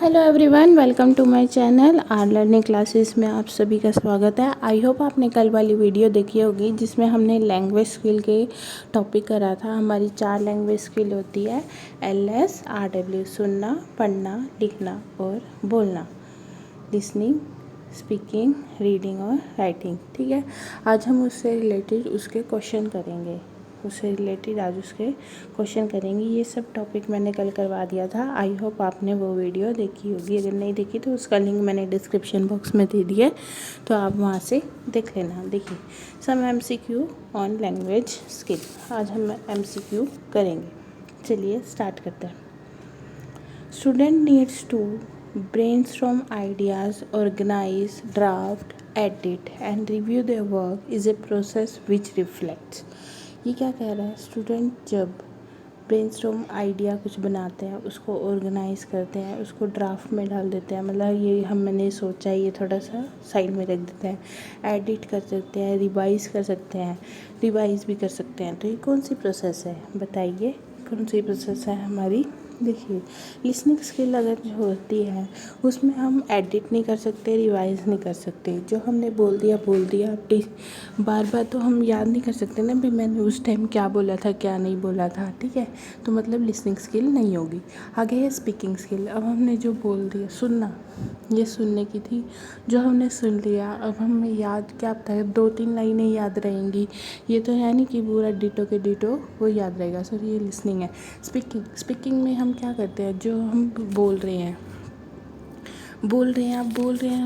Hello everyone, welcome to my channel R learning classes में आप सभी का स्वागत है। आई होप आपने कल वाली वीडियो देखी होगी जिसमें हमने लैंग्वेज स्किल के टॉपिक करा था। हमारी 4 लैंग्वेज स्किल होती है LS RW, सुनना, पढ़ना, लिखना और बोलना, लिसनिंग, स्पीकिंग, रीडिंग और राइटिंग। ठीक है, आज हम उससे रिलेटेड उसके क्वेश्चन करेंगे। ये सब टॉपिक मैंने कल करवा दिया था। आई होप आपने वो वीडियो देखी होगी। अगर नहीं देखी तो उसका लिंक मैंने डिस्क्रिप्शन बॉक्स में दे दिया है, तो आप वहाँ से देख लेना। देखिए, some MCQ on language skill. आज हम MCQ करेंगे। चलिए स्टार्ट करते हैं। Student needs to brainstorm ideas, organize, draft, edit and review their work is a process which reflects। ये क्या कह रहा है? स्टूडेंट जब ब्रेनस्टॉर्म आइडिया कुछ बनाते हैं, उसको ऑर्गेनाइज करते हैं, उसको ड्राफ्ट में डाल देते हैं, मतलब ये मैंने सोचा है, ये थोड़ा सा साइड में रख देते हैं, एडिट कर सकते हैं, रिवाइज कर सकते हैं, रिवाइज भी कर सकते हैं। तो ये कौन सी प्रोसेस है? बताइए कौन सी प्रोसेस है हमारी? देखिए, लिसनिंग स्किल अगर जो होती है उसमें हम एडिट नहीं कर सकते, रिवाइज नहीं कर सकते। जो हमने बोल दिया बार बार तो हम याद नहीं कर सकते ना भी मैंने उस टाइम क्या बोला था, क्या नहीं बोला था। ठीक है, तो मतलब लिसनिंग स्किल नहीं होगी। आगे है स्पीकिंग स्किल। अब हमने जो बोल दिया, सुनना, ये सुनने की थी, जो हमने सुन लिया, अब हमें याद क्या पता है, 2-3 लाइनें याद रहेंगी। ये तो है नहीं कि पूरा डिटो के डिटो वो याद रहेगा। सर ये लिसनिंग है। स्पीकिंग में हम क्या करते हैं, जो हम बोल रहे हैं अब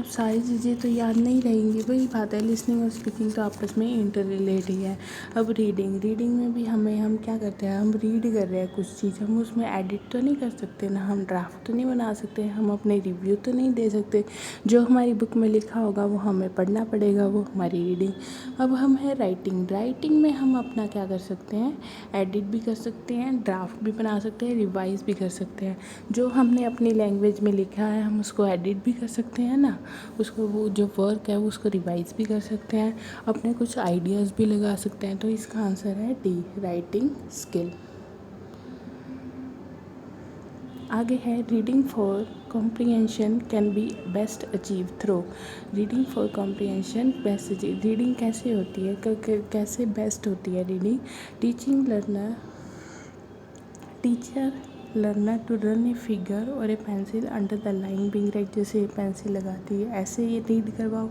सारी चीज़ें तो याद नहीं रहेंगी। वही बात है, लिसनिंग और स्पीकिंग तो आपस में इंटर रिलेट ही है। अब रीडिंग में भी हम क्या करते हैं, हम रीड कर रहे हैं कुछ चीज़, हम उसमें एडिट तो नहीं कर सकते ना, हम ड्राफ्ट तो नहीं बना सकते, हम अपने रिव्यू तो नहीं दे सकते। जो हमारी बुक में लिखा होगा वो हमें पढ़ना पड़ेगा, वो हमारी रीडिंग। अब हम है राइटिंग में हम अपना क्या कर सकते हैं, एडिट भी कर सकते हैं, ड्राफ्ट भी बना सकते हैं, रिवाइज भी कर सकते हैं। जो हमने अपनी लैंग्वेज में लिखा है हम उसको एडिट भी कर सकते हैं ना, उसको वो जो वर्क है वो उसको रिवाइज भी कर सकते हैं, अपने कुछ आइडियाज़ भी लगा सकते हैं। तो इसका आंसर है डी, राइटिंग स्किल। आगे है reading for comprehension can be best achieve through. Reading for comprehension best achieve, reading कैसे होती है, कैसे बेस्ट होती है reading? Teacher learner to run a figure और a pencil under the line being right, जैसे पेंसिल लगाती है ऐसे ये रीड करवाओ।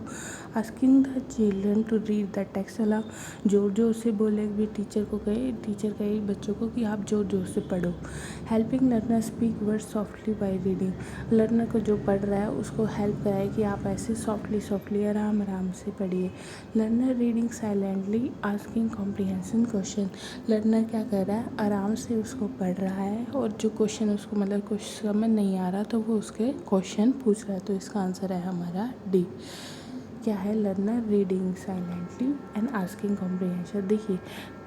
Asking the children to read the text aloud, जोर जोर से बोले भी, टीचर कहे बच्चों को कि आप जोर जोर से पढ़ो। Helping learner speak word softly by reading, learner को जो पढ़ रहा है उसको हेल्प कराए कि आप ऐसे सॉफ्टली आराम से पढ़िए। Learner reading silently asking comprehension question, learner क्या कर रहा है, आराम से उसको पढ़ रहा है और जो क्वेश्चन उसको मतलब कुछ समझ नहीं आ रहा तो वो उसके क्वेश्चन पूछ रहा है। तो इसका आंसर है हमारा डी। क्या है? Learner reading silently and asking comprehension. देखिए,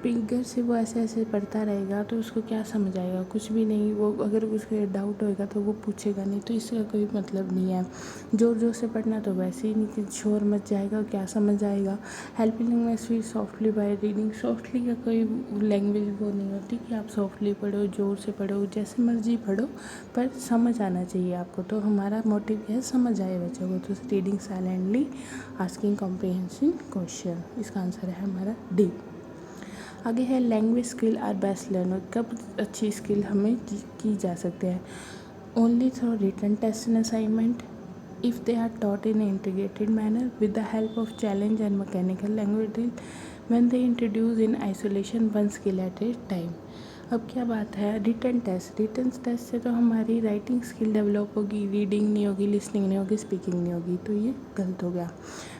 फिंगर से वो ऐसे पढ़ता रहेगा तो उसको क्या समझ आएगा? कुछ भी नहीं। वो अगर उसको डाउट होएगा तो वो पूछेगा नहीं, तो इसका कोई मतलब नहीं है। जोर जोर से पढ़ना तो वैसे ही नहीं कि शोर मच जाएगा, क्या समझ आएगा? Helping language speak softly by reading, softly का कोई लैंग्वेज वो नहीं होती कि आप सॉफ्टली पढ़ो, जोर से पढ़ो, जैसे मर्जी पढ़ो, पर समझ आना चाहिए आपको। तो हमारा मोटिव क्या है, समझ आए बच्चों को। तो reading silently asking comprehension question, इसका आंसर है हमारा डी। आगे है language skill are best learner, कब अच्छी स्किल हमें की जा सकते हैं? Only through written test and assignment, if they are taught in an integrated manner with the help of challenge and mechanical language drill, when they introduce in isolation one skill at a time। अब क्या बात है, written test से तो हमारी writing skill develop होगी, reading नहीं होगी, लिसनिंग नहीं होगी, स्पीकिंग नहीं होगी, तो ये गलत हो गया।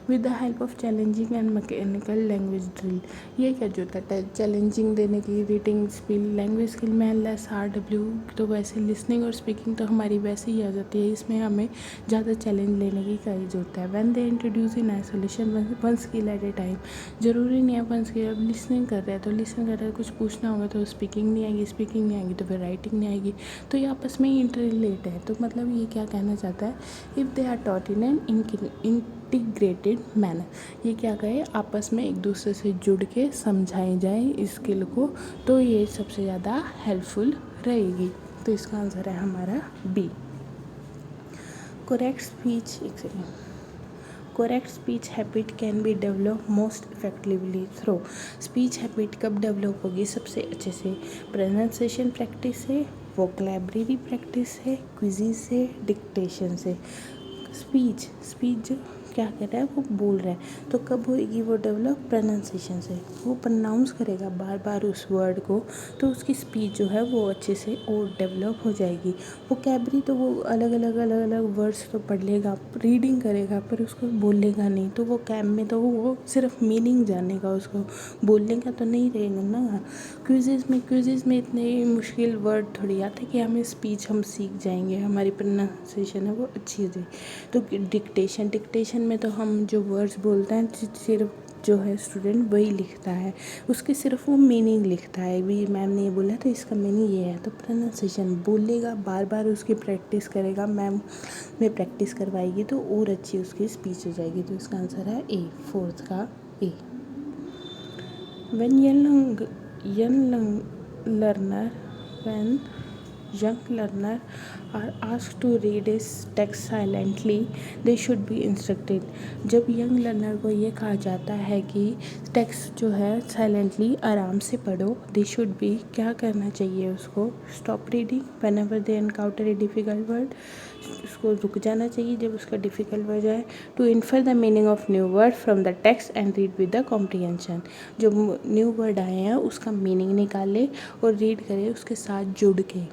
With the help of challenging and mechanical language drill, ये क्या जो होता है चैलेंजिंग देने की रीडिंग स्किल, लैंग्वेज स्किल में LS RW, तो वैसे लिसनिंग और स्पीकिंग तो हमारी वैसे ही आ जाती है, इसमें हमें ज़्यादा चैलेंज लेने की क्या जरूरत है। When they introduce in isolation one skill eight A time, ज़रूरी नहीं है वन स्किल। अब लिसनिंग कर रहे हैं तो लिसन कर रहे हैं, कुछ पूछना होगा तो स्पीकिंग नहीं आएगी, स्पीकिंग नहीं आएगी तो फिर राइटिंग नहीं आएगी, तो ये आपस में ही इंटर रिलेट है। तो मतलब ये क्या कहना चाहता है, if they are taught in an integrated manner, ये क्या कहे, आपस में एक दूसरे से जुड़ के समझाए जाए इस स्किल को, तो ये सबसे ज़्यादा हेल्पफुल रहेगी। तो इसका आंसर है हमारा बी। Correct speech, एक second, correct speech habit can be develop most effectively through. Speech habit कब डेवलप होगी सबसे अच्छे से? प्रोनाउंसिएशन प्रैक्टिस से, वोकैबुलरी प्रैक्टिस से, क्विज़ से, डिक्टेशन से। स्पीच जो क्या कर रहा है, वो बोल रहा है, तो कब होएगी वो डेवलप? प्रोनाउंसिएशन से। वो प्रोनाउंस करेगा बार बार उस वर्ड को, तो उसकी स्पीच जो है वो अच्छे से और डेवलप हो जाएगी। वोकैबुलरी तो वो अलग अलग वर्ड्स तो पढ़ लेगा, रीडिंग करेगा, पर उसको बोलेगा नहीं, तो वो कैब में तो वो सिर्फ मीनिंग जानेगा, उसको बोलने का तो नहीं रहेगा ना। क्विज़ेज़ में इतने मुश्किल वर्ड थोड़ी आते कि हमें स्पीच हम सीख जाएंगे, हमारी प्रोनाउंसिएशन है वो अच्छी हो जाएगी। तो डिक्टेशन में तो हम जो वर्ड्स बोलते हैं सिर्फ जो है स्टूडेंट वही लिखता है, उसके सिर्फ वो मीनिंग लिखता है, भी मैम ने ये बोला तो इसका मीनिंग ये है। तो प्रोनाउंसिएशन बोलेगा, बार बार उसकी प्रैक्टिस करेगा, मैम में प्रैक्टिस करवाएगी तो और अच्छी उसकी स्पीच हो जाएगी। तो इसका आंसर है ए, फोर्थ का ए। When learner when young learner are asked to read a text silently, they should be instructed। जब यंग लर्नर को ये कहा जाता है कि टेक्स्ट जो है साइलेंटली आराम से पढ़ो, दे शुड बी, क्या करना चाहिए उसको? Stop reading whenever they encounter a difficult word, उसको रुक जाना चाहिए जब उसका डिफ़िकल्ट वर्ड है। To infer the meaning of new word from the text and read with the comprehension. जो न्यू वर्ड आए हैं उसका मीनिंग निकाले और रीड करे उसके साथ जुड़ के।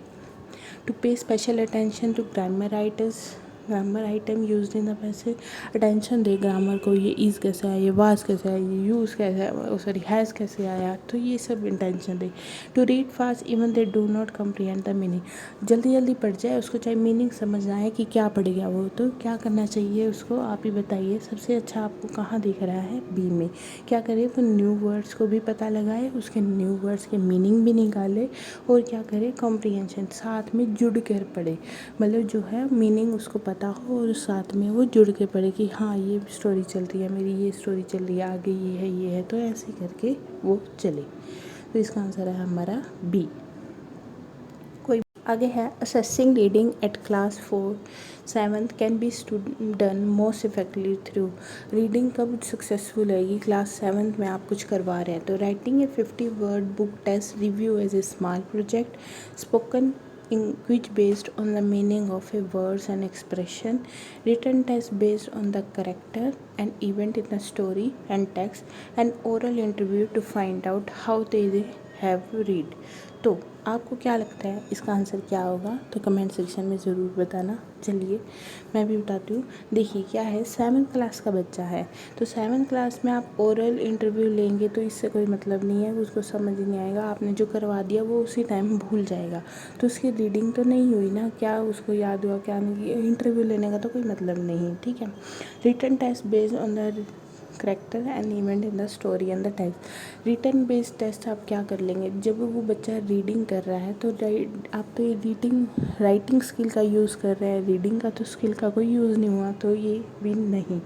To pay special attention to grammar item use in the passage, attention दे ग्रामर को, ये इज़ कैसे आया, ये वाज कैसे आया, ये यूज़ कैसे आया, सॉरी हैज़ कैसे आया, तो ये सब अटेंशन दे। To read fast even they do not comprehend the meaning, जल्दी जल्दी पढ़ जाए, उसको चाहे मीनिंग समझ ना आए कि क्या पढ़ गया वो, तो क्या करना चाहिए उसको, आप ही बताइए। सबसे अच्छा आपको कहाँ दिख रहा है? बी में। क्या करे? वो न्यू वर्ड्स को भी पता लगाए, उसके न्यू वर्ड्स के मीनिंग भी निकाले, और क्या करे? कॉम्प्रीहेंशन साथ में जुड़ कर पढ़े, मतलब जो है मीनिंग उसको पता हो और साथ में वो जुड़ के पढ़े कि हाँ ये स्टोरी चल रही है, मेरी ये स्टोरी चल रही है, आगे ये है, तो ऐसे करके वो चले। तो इसका आंसर है हमारा बी। कोई आगे है, assessing reading at class 4-7 can be done most effectively through. Reading कब सक्सेसफुल होएगी? क्लास 7 में आप कुछ करवा रहे हैं तो। Writing a 50 word book test review as a small project, spoken in which based on the meaning of a words and expression, written test based on the character and event in the story and text, and oral interview to find out how they have read। तो आपको क्या लगता है इसका answer क्या होगा? तो comment section में ज़रूर बताना। चलिए मैं भी बताती हूँ। देखिए क्या है, 7th क्लास का बच्चा है, तो 7th क्लास में आप ओरल इंटरव्यू लेंगे तो इससे कोई मतलब नहीं है, उसको समझ नहीं आएगा, आपने जो करवा दिया वो उसी टाइम भूल जाएगा, तो उसकी रीडिंग तो नहीं हुई ना, क्या उसको याद हुआ क्या नहीं, इंटरव्यू लेने का तो कोई मतलब नहीं। ठीक है। Written test based on the character and event in the story and the text. Written based test आप क्या कर लेंगे? जब वो बच्चा रीडिंग कर रहा है तो आप तो ये राइटिंग स्किल का यूज़ कर रहे हैं, रीडिंग का तो स्किल का कोई यूज़ नहीं हुआ, तो ये भी नहीं।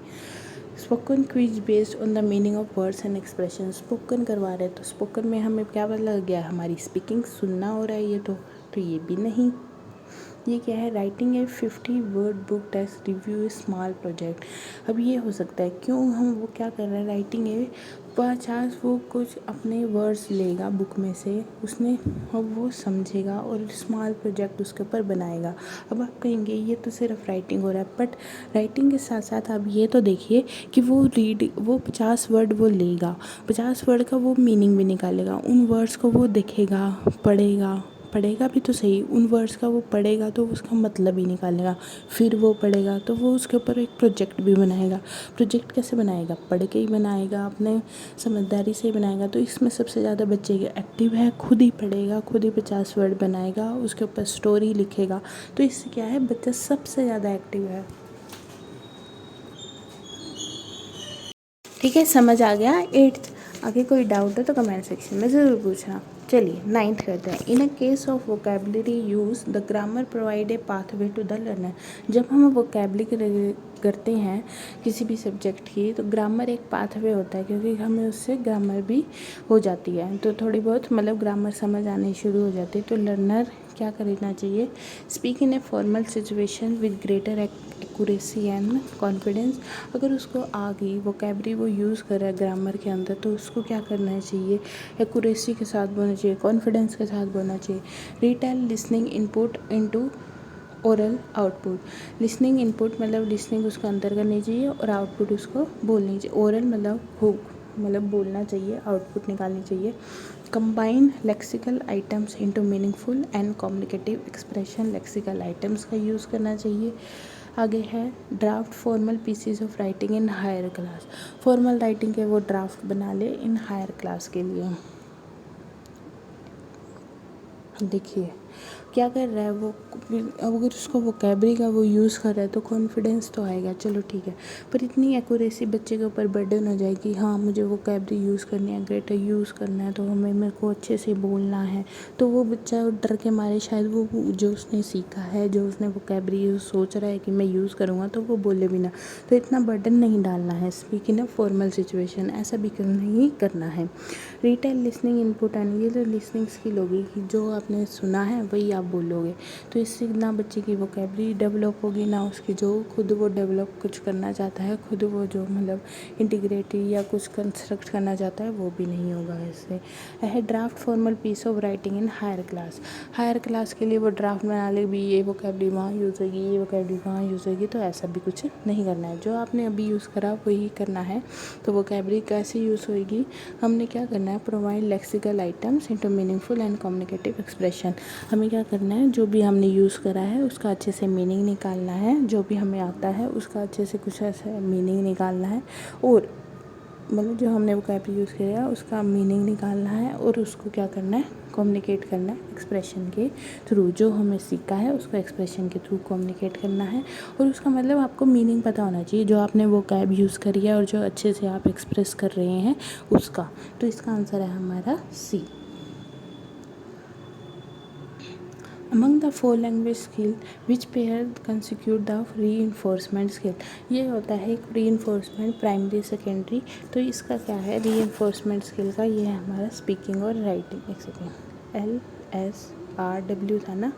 Spoken quiz based on the meaning of words and expression, spoken करवा रहे हैं तो स्पोकन में हमें क्या लग गया? हमारी स्पीकिंग सुनना हो रहा है ये तो ये भी नहीं। ये क्या है? Writing a 50 word book test review small project. अब ये हो सकता है, क्यों हम वो क्या कर रहे हैं, राइटिंग ए 50 वो कुछ अपने वर्ड्स लेगा बुक में से, उसने अब वो समझेगा और स्मॉल प्रोजेक्ट उसके ऊपर बनाएगा। अब आप कहेंगे ये तो सिर्फ राइटिंग हो रहा है, बट राइटिंग के साथ साथ आप ये तो देखिए कि वो 50 वर्ड वो लेगा, 50 वर्ड का वो मीनिंग भी निकालेगा, उन वर्ड्स को वो देखेगा, पढ़ेगा भी तो सही, उन वर्ड्स का वो पढ़ेगा तो उसका मतलब ही निकालेगा, फिर वो पढ़ेगा तो वो उसके ऊपर एक प्रोजेक्ट भी बनाएगा। प्रोजेक्ट कैसे बनाएगा? पढ़ के ही बनाएगा, अपने समझदारी से ही बनाएगा। तो इसमें सबसे ज़्यादा बच्चे एक्टिव है, खुद ही पढ़ेगा, खुद ही 50 वर्ड बनाएगा, उसके ऊपर स्टोरी लिखेगा, तो इससे क्या है, बच्चा सबसे ज़्यादा एक्टिव है। ठीक है, समझ आ गया 8th। आगे कोई डाउट है तो कमेंट सेक्शन में ज़रूर पूछना। चलिए 9th करते हैं। In a case of vocabulary use the grammar provide a pathway to the learner. जब हम वोकेबलरी करते हैं किसी भी सब्जेक्ट की, तो ग्रामर एक पाथवे होता है, क्योंकि हमें उससे ग्रामर भी हो जाती है, तो थोड़ी बहुत मतलब ग्रामर समझ आनी शुरू हो जाती है। तो लर्नर क्या करना चाहिए, speak in a formal situation with greater accuracy and confidence. अगर उसको आ गई वोकैबरी वो यूज़ कर रहा है ग्रामर के अंदर, तो उसको क्या करना चाहिए, एक्यूरेसी के साथ बोलना चाहिए, कॉन्फिडेंस के साथ बोलना चाहिए। Retail listening input into oral output. Listening input मतलब लिसनिंग उसको अंदर करनी चाहिए और आउटपुट उसको बोलनी चाहिए। ओरल मतलब हुक मतलब बोलना चाहिए, आउटपुट निकालनी चाहिए। Combine lexical items into meaningful and communicative expression. Lexical items का यूज़ करना चाहिए। आगे है draft formal pieces of writing in higher class. Formal writing के वो ड्राफ्ट बना ले इन हायर क्लास के लिए। देखिए क्या कर रहा है वो, अगर उसको वोकैबरी का वो यूज़ कर रहा है तो कॉन्फिडेंस तो आएगा, चलो ठीक है, पर इतनी एक्यूरेसी बच्चे के ऊपर बर्डन हो जाएगी, हाँ मुझे वोकैबरी यूज़ करनी है, ग्रेटर यूज़ करना है, तो हमें मेरे को अच्छे से बोलना है, तो वो बच्चा डर के मारे शायद वो जो उसने सीखा है, जो उसने वोकैबरी सोच रहा है कि मैं यूज़ करूँगा, तो वो बोले भी ना। तो इतना बर्डन नहीं डालना है। Speak in a formal situation, ऐसा भी नहीं करना है। रिटेल लिसनिंग इनपुट एंड, ये जो लिसनिंग स्किल होगी कि जो आपने सुना है वही आप बोलोगे, तो इससे ना बच्चे की वोकैबरी डेवलप होगी, ना उसकी जो खुद वो डेवलप कुछ करना चाहता है, खुद वो जो मतलब इंटीग्रेटेड या कुछ कंस्ट्रक्ट करना चाहता है वो भी नहीं होगा इससे। है draft formal piece of writing in higher class. Higher class के लिए वो ड्राफ्ट बना ले भी, ये वोकैबरी वहाँ यूज़ होगी, ये वोकैबरी वहाँ यूज़ होगी, तो ऐसा भी कुछ नहीं करना है। जो आपने अभी यूज़ करा वही करना है। तो वोकैबरी कैसे यूज़ होगी, हमने क्या करना है, provide lexical items into meaningful and communicative expression. हमें क्या करना है, जो भी हमने यूज़ करा है उसका अच्छे से मीनिंग निकालना है, जो भी हमें आता है उसका अच्छे से कुछ ऐसा मीनिंग निकालना है, और मतलब जो हमने वोकैबरी यूज़ किया उसका मीनिंग निकालना है, और उसको क्या करना है, कम्युनिकेट करना है एक्सप्रेशन के थ्रू। जो हमें सीखा है उसको एक्सप्रेशन के थ्रू कम्युनिकेट करना है, और उसका मतलब आपको मीनिंग पता होना चाहिए, जो आपने वोकैब यूज़ करी है और जो अच्छे से आप एक्सप्रेस कर रहे हैं उसका। तो इसका आंसर है हमारा सी। Among the four language skill which pair constitute the reinforcement skill, ये होता है एक reinforcement प्राइमरी सेकेंडरी। तो इसका क्या है reinforcement skill का, ये है हमारा स्पीकिंग और राइटिंग। एक सेकेंड, LSRW था ना,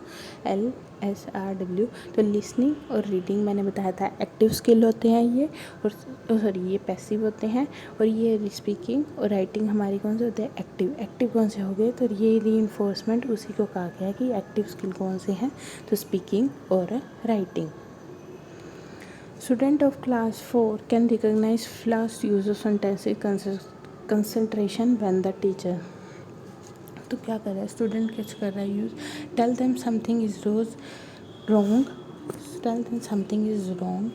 LSRW। तो लिसनिंग और रीडिंग मैंने बताया था एक्टिव स्किल होते हैं ये, और सॉरी ये पैसिव होते हैं, और ये स्पीकिंग और राइटिंग हमारी कौन से होते हैं, एक्टिव। एक्टिव कौन से हो गए, तो ये रीइंफोर्समेंट उसी को कहा गया कि एक्टिव स्किल कौन से हैं, तो स्पीकिंग और writing. Student of class 4 can recognise fast use of sentences concentration when the teacher. तो क्या कर रहा है स्टूडेंट, कैच कर रहा है use, tell them something is wrong, tell them something is wrong,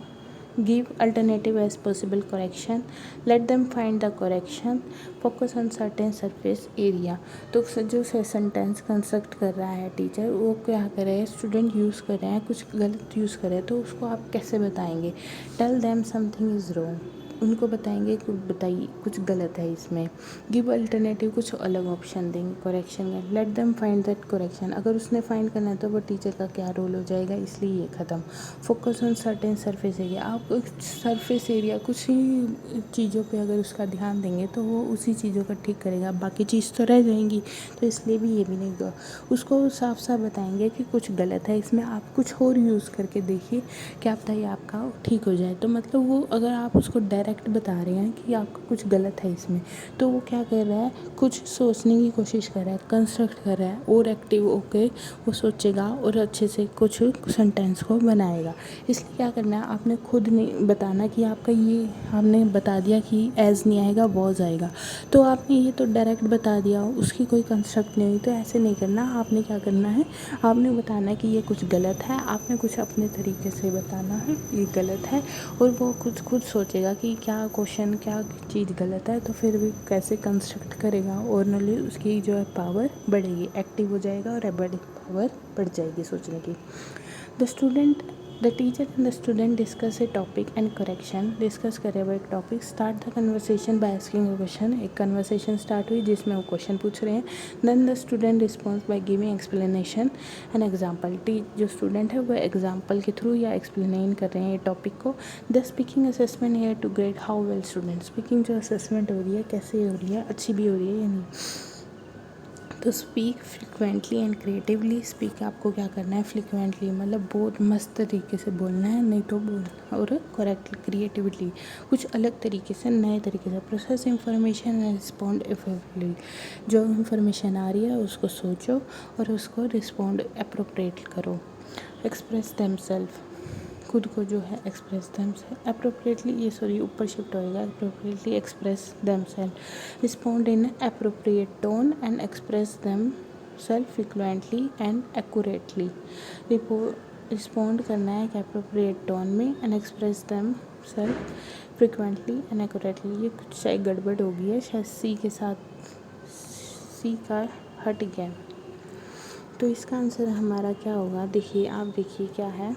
give alternative as possible correction, let them find the correction, focus on certain surface area। तो जो सेंटेंस कंस्ट्रक्ट कर रहा है टीचर, वो क्या कर रहे हैं, स्टूडेंट यूज़ कर रहे हैं, कुछ गलत यूज़ कर रहे हैं, तो उसको आप कैसे बताएंगे, tell them something is wrong, उनको बताएंगे कि बताइए कुछ गलत है इसमें, गिव अल्टरनेटिव कुछ अलग ऑप्शन देंगे करेक्शन में, let them find that correction, अगर उसने फाइंड करना है तो वो टीचर का क्या रोल हो जाएगा, इसलिए ये ख़त्म। Focus on certain surface area, आप सरफेस एरिया कुछ ही चीज़ों पे अगर उसका ध्यान देंगे तो वो उसी चीज़ों का ठीक करेगा, बाकी चीज़ तो रह जाएंगी, तो इसलिए भी ये भी नहीं दो। उसको साफ साफ बताएंगे कि कुछ गलत है इसमें, आप कुछ और यूज़ करके देखिए, क्या पता ये आपका ठीक हो जाए। तो मतलब वो अगर आप उसको डायरेक्ट बता रहे हैं कि आपका कुछ गलत है इसमें, तो वो क्या कर रहा है, कुछ सोचने की कोशिश कर रहा है, कंस्ट्रक्ट कर रहा है, और एक्टिव होके वो सोचेगा और अच्छे से कुछ सेंटेंस को बनाएगा। इसलिए क्या करना है, आपने खुद नहीं बताना कि आपका ये, आपने बता दिया कि एज नहीं आएगा वॉज आएगा, तो आपने ये तो डायरेक्ट बता दिया, उसकी कोई कंस्ट्रक्ट नहीं हुई, तो ऐसे नहीं करना। आपने क्या करना है, आपने बताना कि ये कुछ गलत है, आपने कुछ अपने तरीके से बताना है ये गलत है, और वो कुछ खुद सोचेगा कि क्या क्वेश्चन, क्या चीज़ गलत है, तो फिर भी कैसे कंस्ट्रक्ट करेगा, और नॉलेज उसकी जो है पावर बढ़ेगी, एक्टिव हो जाएगा और बड़ी पावर बढ़ जाएगी सोचने की। The teacher and the student discuss a topic and correction, discuss करे वो एक topic, start the conversation by asking a question, एक कन्वर्सेशन स्टार्ट हुई जिसमें वो क्वेश्चन पूछ रहे हैं, then the student response by giving explanation and example, जो स्टूडेंट है वो एग्जाम्पल के थ्रू या एक्सप्लेन कर रहे हैं ये टॉपिक को। The speaking assessment here to grade how well student, speaking जो असेसमेंट हो रही है कैसे हो रही है, अच्छी भी हो रही है या नहीं। तो speak frequently and creatively. Speak आपको क्या करना है, फ्रिक्वेंटली मतलब बहुत मस्त तरीके से बोलना है, नहीं तो बोल, और करेक्टली क्रिएटिवली कुछ अलग तरीके से, नए तरीके से। Process information and respond effectively. जो इंफॉर्मेशन आ रही है उसको सोचो और उसको रिस्पॉन्ड अप्रोप्रिएट करो। एक्सप्रेस देमसेल्फ, खुद को जो है एक्सप्रेस देमसेल्फ अप्रोप्रिएटली, ये सॉरी ऊपर शिफ्ट होएगा, appropriately express themselves. Respond in appropriate tone and express themselves frequently and accurately. Respond करना है एक अप्रोप्रिएट टोन में and express themselves frequently and accurately. ये कुछ शायद गड़बड़ हो गई है, शायद सी के साथ सी का हट गया। तो इसका आंसर हमारा क्या होगा, देखिए आप देखिए क्या है,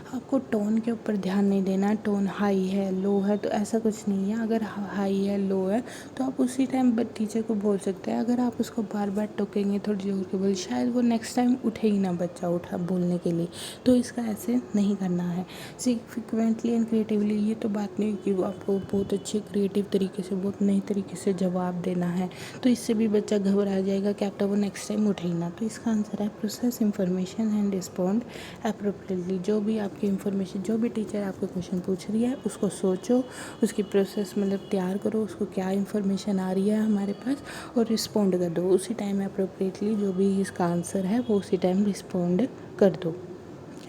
आपको टोन के ऊपर ध्यान नहीं देना। टोन हाई है लो है तो ऐसा कुछ नहीं है। अगर हाई है लो है तो आप उसी टाइम टीचर को बोल सकते हैं। अगर आप उसको बार बार टोकेंगे थोड़ी जोर के बोल, शायद वो नेक्स्ट टाइम उठे ही ना, बच्चा उठा बोलने के लिए। तो इसका ऐसे नहीं करना है। फ्रिक्वेंटली एंड क्रिएटिवली, ये तो बात नहीं कि वो आपको बहुत अच्छे क्रिएटिव तरीके से, बहुत नई तरीके से जवाब देना है, तो इससे भी बच्चा घबरा जाएगा कि आपका वो नेक्स्ट टाइम उठे ही ना। तो इसका आंसर है process information and respond appropriately. जो भी आपकी इंफॉर्मेशन, जो भी टीचर आपको क्वेश्चन पूछ रही है उसको सोचो, उसकी प्रोसेस मतलब तैयार करो, उसको क्या इंफॉर्मेशन आ रही है हमारे पास, और रिस्पॉन्ड कर दो उसी टाइम अप्रोप्रिएटली। जो भी इसका आंसर है वो उसी टाइम रिस्पॉन्ड कर दो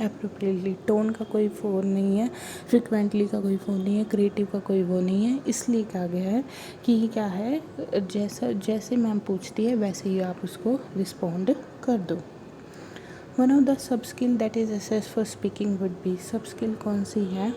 अप्रोप्रिएटली। टोन का कोई फ़ोन नहीं है, फ्रिक्वेंटली का कोई फ़ोन नहीं है, क्रिएटिव का कोई वो नहीं है। इसलिए कहा गया है कि क्या है, जैसे मैम पूछती है वैसे ही आप उसको रिस्पॉन्ड कर दो। One of the sub skill that is assess for speaking would be, sub skill कौन सी है,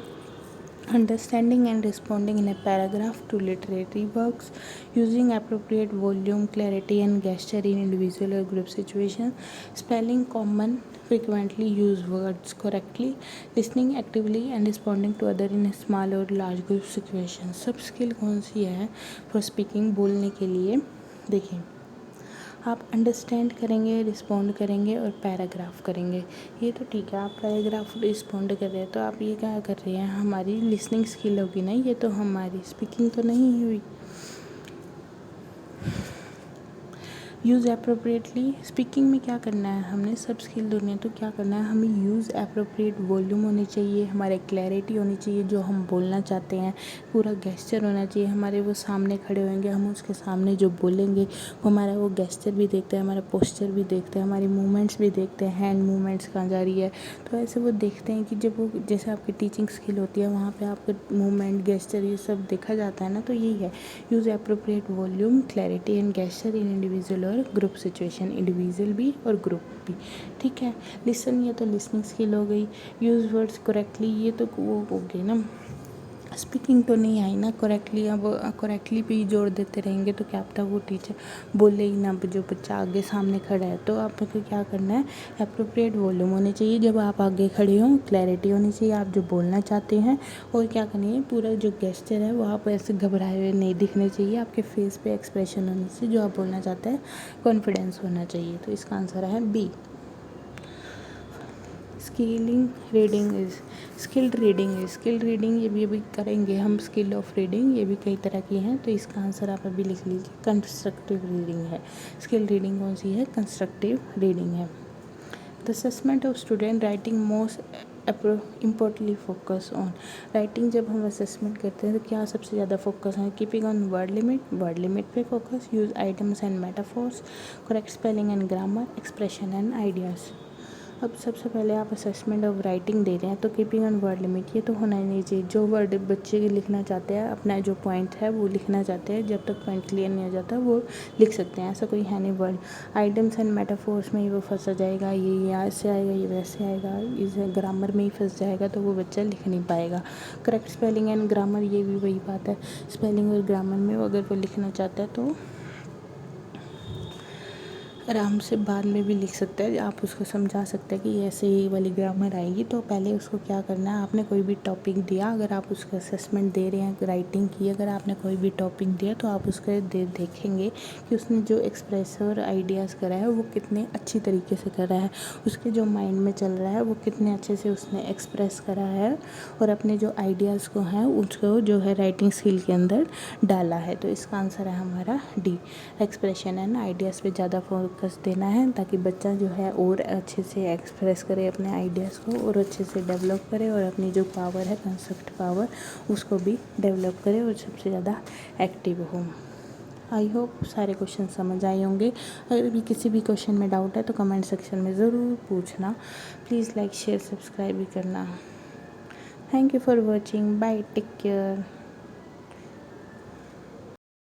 understanding and responding in a paragraph to literary works, using appropriate volume, clarity and gesture in individual और group situation, spelling common, frequently use words correctly, listening actively and responding to other in small और large group situations। सब skill कौन सी है for speaking, बोलने के लिए। देखिए आप अंडरस्टैंड करेंगे, रिस्पॉन्ड करेंगे और पैराग्राफ करेंगे, ये तो ठीक है। आप पैराग्राफ रिस्पॉन्ड कर रहे हैं तो आप ये क्या कर रहे हैं, हमारी लिसनिंग स्किल होगी ना, ये तो हमारी स्पीकिंग तो नहीं हुई। यूज़ अप्रोप्रिएटली, स्पीकिंग में क्या करना है, हमने सब स्किल ढूंढनी है तो क्या करना है, हमें यूज़ अप्रोप्रिएट वॉल्यूम होनी चाहिए, हमारे क्लैरिटी होनी चाहिए, जो हम बोलना चाहते हैं पूरा गेस्चर होना चाहिए। हमारे वो सामने खड़े होंगे, हम उसके सामने जो बोलेंगे वो हमारा वो गेस्चर भी देखते हैं, हमारा पोस्चर भी देखते हैं, हमारी मूवमेंट्स भी देखते हैं, हैंड मूवमेंट्स कहाँ जा रही है, तो ऐसे वो देखते हैं कि जब वो, जैसे आपकी टीचिंग स्किल होती है वहाँ पर आपका मूवमेंट, गेस्चर ये सब देखा जाता है ना। तो यही है use appropriate volume, clarity and gesture in individual और ग्रुप सिचुएशन, इंडिविजुअल भी और ग्रुप भी, ठीक है। लिसन, ये तो लिसनिंग स्किल हो गई। यूज़ वर्ड्स करेक्टली, ये तो वो हो गई ना, स्पीकिंग तो नहीं आई ना करेक्टली। अब करेक्टली पे ही जोड़ देते रहेंगे तो क्या पता वो टीचर बोले ही ना, जो बच्चा आगे सामने खड़ा है। तो आपको क्या करना है, अप्रोप्रिएट वॉल्यूम होनी चाहिए जब आप आगे खड़े हों, क्लैरिटी होनी चाहिए आप जो बोलना चाहते हैं, और क्या करनी है, पूरा जो गेस्चर है वो आप ऐसे घबराए हुए नहीं दिखने चाहिए, आपके फेस पे एक्सप्रेशन होने से जो आप बोलना चाहते हैं कॉन्फिडेंस होना चाहिए। तो इसका आंसर है B. Skilling reading is, skilled reading is, skilled reading ये भी अभी करेंगे हम, स्किल ऑफ रीडिंग ये भी कई तरह की हैं। तो इसका आंसर आप अभी लिख लीजिए, कंस्ट्रक्टिव रीडिंग है। स्किल्ड रीडिंग कौन सी है, कंस्ट्रक्टिव रीडिंग है। The assessment of student writing most importantly focus on, writing जब हम असेसमेंट करते हैं तो क्या सबसे ज़्यादा फोकस है, कीपिंग ऑन वर्ड लिमिट पे focus, use items and metaphors, correct spelling and grammar, expression and ideas. अब सबसे पहले आप असेसमेंट ऑफ राइटिंग दे रहे हैं तो कीपिंग ऑन वर्ड लिमिट, ये तो होना ही नहीं चाहिए। जो वर्ड बच्चे लिखना चाहते हैं, अपना जो पॉइंट है वो लिखना चाहते हैं, जब तक पॉइंट क्लियर नहीं हो जाता वो लिख सकते हैं, ऐसा कोई है नहीं। वर्ड आइटम्स एंड मेटाफोर्स में ही वो फंसा जाएगा, ये ऐसे आएगा, ये वैसे आएगा, इस ग्रामर में ही फंस जाएगा तो वो बच्चा लिख नहीं पाएगा। करेक्ट स्पेलिंग एंड ग्रामर, ये भी वही बात है, स्पेलिंग और ग्रामर में अगर वो लिखना चाहता है तो आराम से बाद में भी लिख सकते हैं। आप उसको समझा सकते हैं कि ऐसे ही वाली ग्रामर आएगी। तो पहले उसको क्या करना है, आपने कोई भी टॉपिक दिया, अगर आप उसका असेसमेंट दे रहे हैं राइटिंग की, अगर आपने कोई भी टॉपिक दिया तो आप उसके देखेंगे कि उसने जो एक्सप्रेस और आइडियाज़ करा है वो कितने अच्छी तरीके से करा है, उसके जो माइंड में चल रहा है वो कितने अच्छे से उसने एक्सप्रेस करा है और अपने जो आइडियाज़ को हैं उसको जो है राइटिंग स्किल के अंदर डाला है। तो इसका आंसर है हमारा डी, एक्सप्रेशन एंड आइडियाज़ पे ज़्यादा फोकस देना है ताकि बच्चा जो है और अच्छे से एक्सप्रेस करे अपने आइडियाज़ को और अच्छे से डेवलप करे और अपनी जो पावर है कंसेप्ट पावर उसको भी डेवलप करे और सबसे ज़्यादा एक्टिव हो। आई होप सारे क्वेश्चन समझ आए होंगे। अगर भी किसी भी क्वेश्चन में डाउट है तो कमेंट सेक्शन में ज़रूर पूछना। प्लीज़ लाइक शेयर सब्सक्राइब भी करना। Thank you for watching, bye, take care.